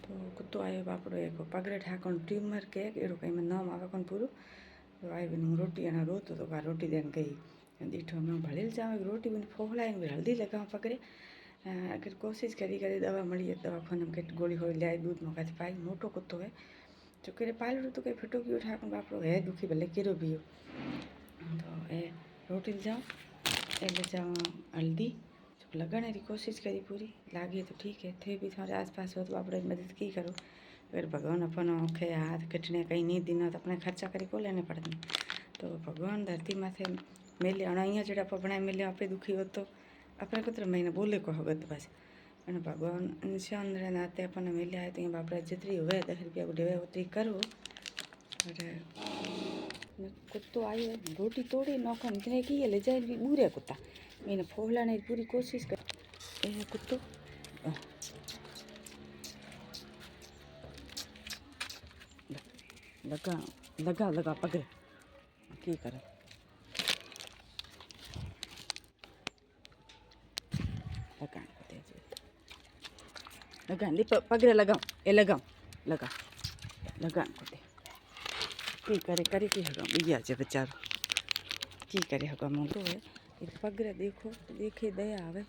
तो कुत्तो आयो बापड़ो एक पगड़े ठाकण ट्यूमर के एड़ो कहीं में नाम आवे कोन पूरो तो आई बिन रोटी अना रोतो तो का रोटी देन गई दीठो मैं भलेल जावे रोटी बिन फोहलाइन हल्दी लगा पकड़े अगर कोशिश करी करे दवा मળી दवा खाने में गोली हो लिया दूध में काथे पाई मोटो कुत्तो है जो करे पालू तो कहीं फटो गयो ठाकण बापड़ो है दुखी भले किरो भी तो ए रोटी जाओ ए ले जाओ हल्दी लगाने की कोशिश करी पूरी लागे तो ठीक है थे भी तुम्हारे आसपास हो तो आप मदद की करो अगर भगवान अपन औखे हाथ कटने कहीं नहीं दिन तो अपने खर्चा करी को लेने पड़ते तो भगवान धरती माथे मेले अणा जो आप बनाए मेले आप दुखी हो तो अपने कुछ महीने बोले को होगा तो बस अने भगवान इंसान नाते अपन मेले आए तो बाप जितनी हुए 10 रुपया को देवे उतरी करो और कुत्तो आयो रोटी तोड़ी नौका इतने की ले जाए भी बूरे कुत्ता मैंने फोहलाने की पूरी कोशिश कर कुत्तो लगा लगा लगा पकड़ की करे लगा ली पगड़े लगाओ ए लगाओ लगा लगा की करे करे की हगा बिया जे बेचारो की करे हगा मोटो है पगड़े देखो देखे दया आवे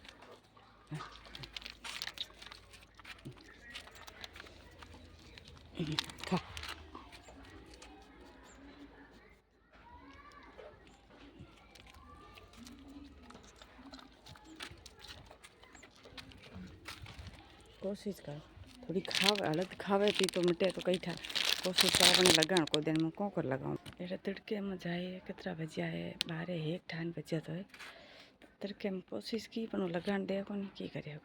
खा कोशिश कर थोड़ी खावे अलग खावे पी तो मिटे तो कई था कोशिश कर अपने लगाण को दिन में कौन कर लगाऊँ एरे तड़के में जाए कितना बजा है 12 1 ठान बजा तो है तड़के में कोशिश की पर लगाण दे को नहीं की करे